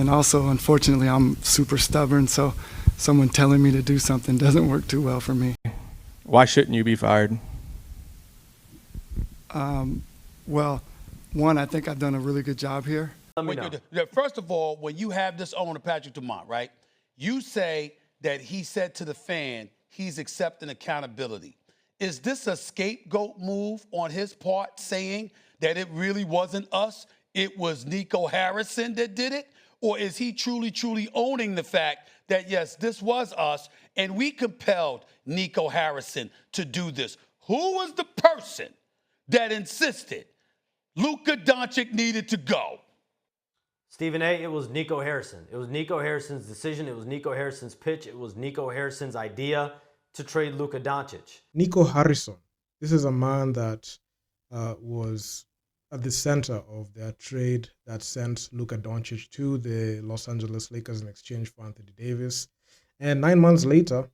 And also, unfortunately, I'm super stubborn, so someone telling me to do something doesn't work too well for me. Why shouldn't you be fired? Well, one, I think I've done a really good job here. First of all, when you have this owner, Patrick Dumont, right, you say that he said to the fan he's accepting accountability. Is this a scapegoat move on his part, saying that it really wasn't us, it was Nico Harrison that did it? Or is he truly owning the fact that, yes, this was us, and we compelled Nico Harrison to do this? Who was the person that insisted Luka Doncic needed to go? Stephen A., it was Nico Harrison. It was Nico Harrison's decision. It was Nico Harrison's pitch. It was Nico Harrison's idea to trade Luka Doncic. Nico Harrison, this is a man that was at the center of their trade that sent Luka Doncic to the Los Angeles Lakers in exchange for Anthony Davis. And 9 months later,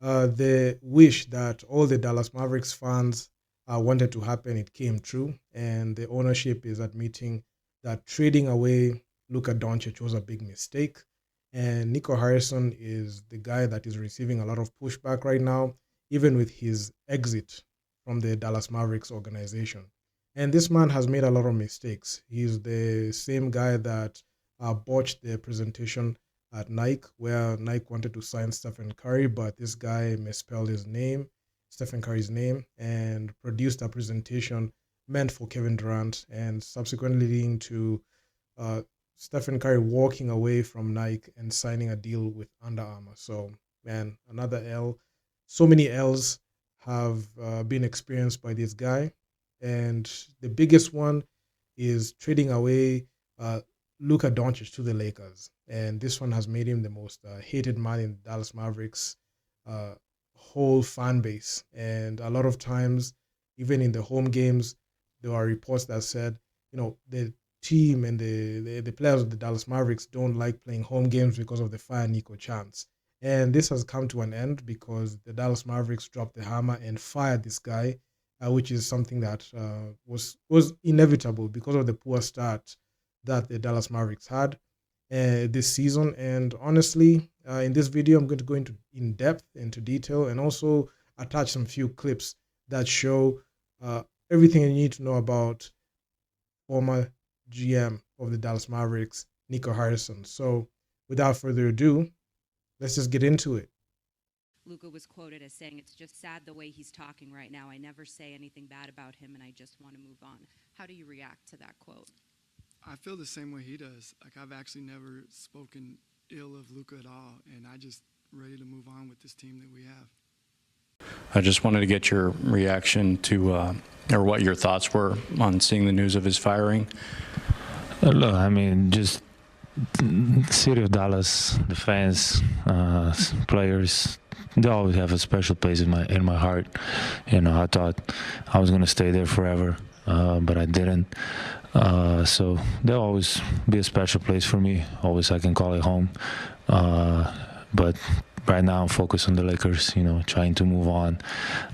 the wish that all the Dallas Mavericks fans wanted to happen, it came true. And the ownership is admitting that trading away Luka Doncic was a big mistake. And Nico Harrison is the guy that is receiving a lot of pushback right now, even with his exit from the Dallas Mavericks organization. And this man has made a lot of mistakes. He's the same guy that botched the presentation at Nike, where Nike wanted to sign Stephen Curry, but this guy misspelled his name, Stephen Curry's name, and produced a presentation meant for Kevin Durant, and subsequently leading to Stephen Curry walking away from Nike and signing a deal with Under Armour. So, man, another L. So many L's have been experienced by this guy. And the biggest one is trading away Luka Doncic to the Lakers. And this one has made him the most hated man in Dallas Mavericks whole fan base. And a lot of times, even in the home games, there are reports that said, the team and the players of the Dallas Mavericks don't like playing home games because of the Fire Nico chants. And this has come to an end because the Dallas Mavericks dropped the hammer and fired this guy, which is something that was inevitable because of the poor start that the Dallas Mavericks had this season. And honestly, in this video, I'm going to go in depth, into detail, and also attach some few clips that show everything you need to know about former GM of the Dallas Mavericks, Nico Harrison. So without further ado, let's just get into it. Luka was quoted as saying, "It's just sad the way he's talking right now. I never say anything bad about him, and I just want to move on." How do you react to that quote? I feel the same way he does. Like, I've actually never spoken ill of Luka at all, and I just ready to move on with this team that we have. I just wanted to get your reaction to, or what your thoughts were on seeing the news of his firing. Look, I mean, just the city of Dallas, the fans, players, they always have a special place in my heart. I thought I was gonna stay there forever, but I didn't. So there'll always be a special place for me. Always I can call it home. But right now I'm focused on the Lakers, trying to move on.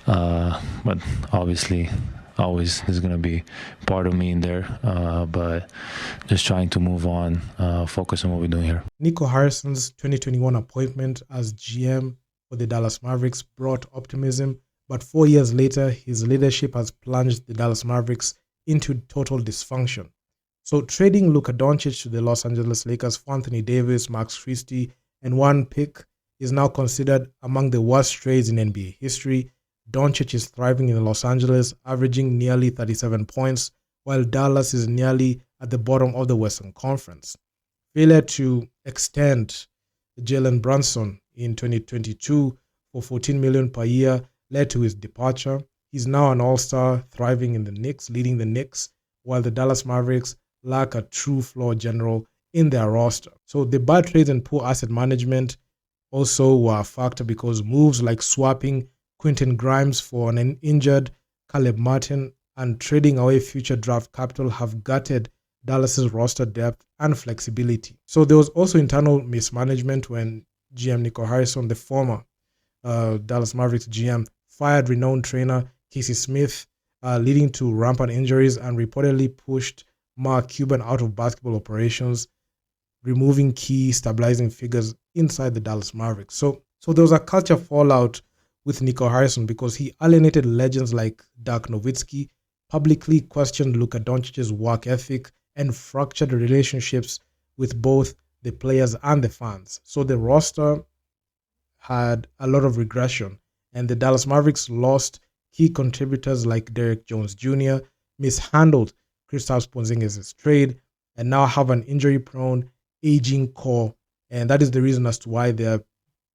But obviously, always there's going to be part of me in there. But just trying to move on, focus on what we're doing here. Nico Harrison's 2021 appointment as GM for the Dallas Mavericks brought optimism, but 4 years later, his leadership has plunged the Dallas Mavericks into total dysfunction. So trading Luka Doncic to the Los Angeles Lakers for Anthony Davis, Max Christie, and one pick is now considered among the worst trades in NBA history. Doncic is thriving in Los Angeles, averaging nearly 37 points, while Dallas is nearly at the bottom of the Western Conference. Failure to extend Jalen Brunson in 2022 for $14 million per year led to his departure. He's now an all-star, thriving in the Knicks, leading the Knicks, while the Dallas Mavericks lack a true floor general in their roster. So the bad trades and poor asset management also were a factor, because moves like swapping Quentin Grimes for an injured Caleb Martin and trading away future draft capital have gutted Dallas's roster depth and flexibility. So there was also internal mismanagement when GM Nico Harrison, the former Dallas Mavericks GM, fired renowned trainer Casey Smith, leading to rampant injuries, and reportedly pushed Mark Cuban out of basketball operations. removing key stabilizing figures inside the Dallas Mavericks. So there was a culture fallout with Nico Harrison because he alienated legends like Dirk Nowitzki, publicly questioned Luka Doncic's work ethic, and fractured relationships with both the players and the fans. So the roster had a lot of regression, and the Dallas Mavericks lost key contributors like Derek Jones Jr., mishandled Kristaps Porzingis' trade, and now have an injury-prone, aging core, and that is the reason as to why they're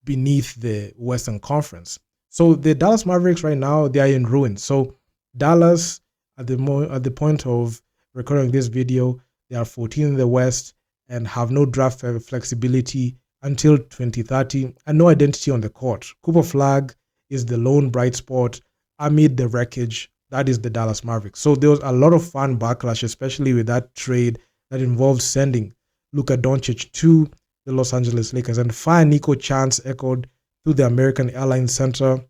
beneath the Western Conference. So the Dallas Mavericks right now, they are in ruins. So Dallas, at the point of recording this video, they are 14 in the West and have no draft flexibility until 2030 and no identity on the court. Cooper Flag is the lone bright spot amid the wreckage that is the Dallas Mavericks. So there was a lot of fan backlash, especially with that trade that involved sending Luka Doncic to the Los Angeles Lakers, and Fire Nico chants echoed through the American Airlines Center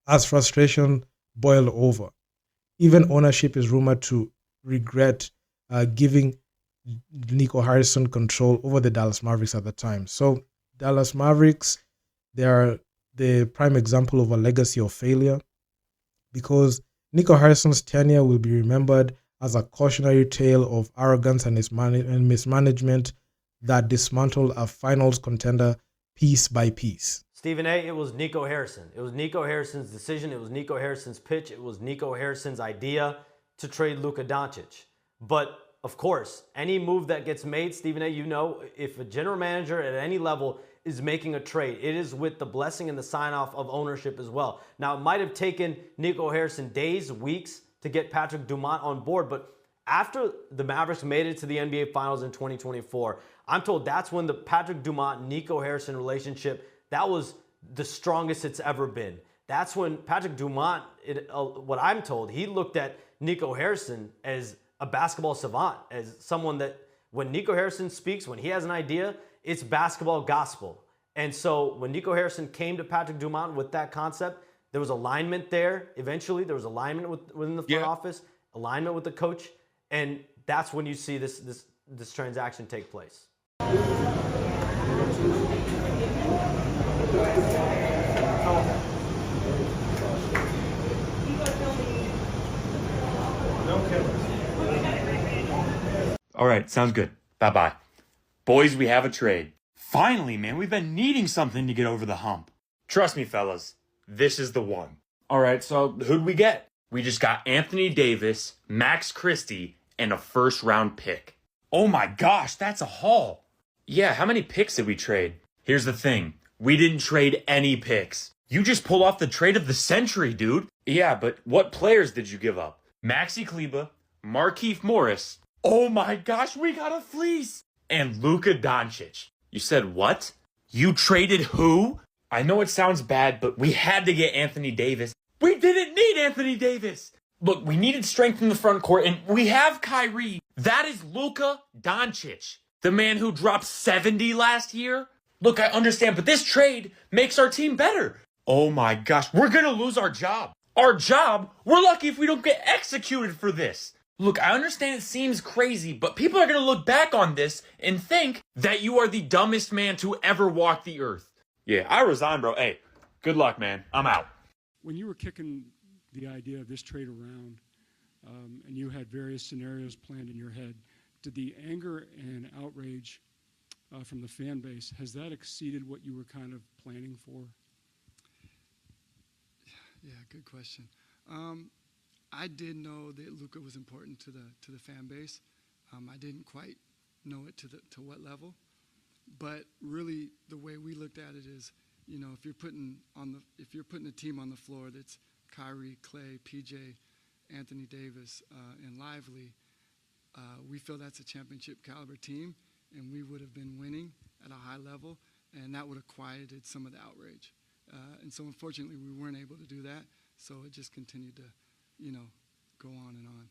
as frustration boiled over. Even ownership is rumored to regret giving Nico Harrison control over the Dallas Mavericks at the time. So Dallas Mavericks, they are the prime example of a legacy of failure because Nico Harrison's tenure will be remembered as a cautionary tale of arrogance and mismanagement that dismantled a finals contender piece by piece. Stephen A., it was Nico Harrison. It was Nico Harrison's decision. It was Nico Harrison's pitch. It was Nico Harrison's idea to trade Luka Doncic. But of course, any move that gets made, Stephen A., you know, if a general manager at any level is making a trade, it is with the blessing and the sign-off of ownership as well. Now, it might have taken Nico Harrison days, weeks to get Patrick Dumont on board, but after the Mavericks made it to the NBA Finals in 2024, I'm told that's when the Patrick Dumont-Nico Harrison relationship, that was the strongest it's ever been. That's when Patrick Dumont, what I'm told, he looked at Nico Harrison as a basketball savant, as someone that when Nico Harrison speaks, when he has an idea, it's basketball gospel. And so when Nico Harrison came to Patrick Dumont with that concept, there was alignment there. Eventually, there was alignment within the front office, alignment with the coach, and that's when you see this transaction take place. All right, sounds good. Bye-bye. Boys, we have a trade. Finally, man, we've been needing something to get over the hump. Trust me, fellas, this is the one. All right, so who'd we get? We just got Anthony Davis, Max Christie, and a first-round pick. Oh my gosh, that's a haul. Yeah, how many picks did we trade? Here's the thing. We didn't trade any picks. You just pulled off the trade of the century, dude. Yeah, but what players did you give up? Maxi Kleber, Markieff Morris. Oh my gosh, we got a fleece. And Luka Doncic. You said what? You traded who? I know it sounds bad, but we had to get Anthony Davis. We didn't need Anthony Davis. Look, we needed strength in the front court, and we have Kyrie. That is Luka Doncic, the man who dropped 70 last year. Look, I understand, but this trade makes our team better. Oh my gosh, we're gonna lose our job. Our job? We're lucky if we don't get executed for this. Look, I understand it seems crazy, but people are gonna look back on this and think that you are the dumbest man to ever walk the earth. Yeah, I resign, bro. Hey, good luck, man. I'm out. When you were kicking the idea of this trade around, and you had various scenarios planned in your head, did the anger and outrage from the fan base, has that exceeded what you were kind of planning for? Yeah, good question. I did know that Luka was important to the fan base. I didn't quite know it to what level, but really the way we looked at it is, you know, if you're putting a team on the floor that's Kyrie, Clay, PJ, Anthony Davis, and Lively, we feel that's a championship caliber team, and we would have been winning at a high level, and that would have quieted some of the outrage. And so unfortunately we weren't able to do that, so it just continued to, you know, go on and on.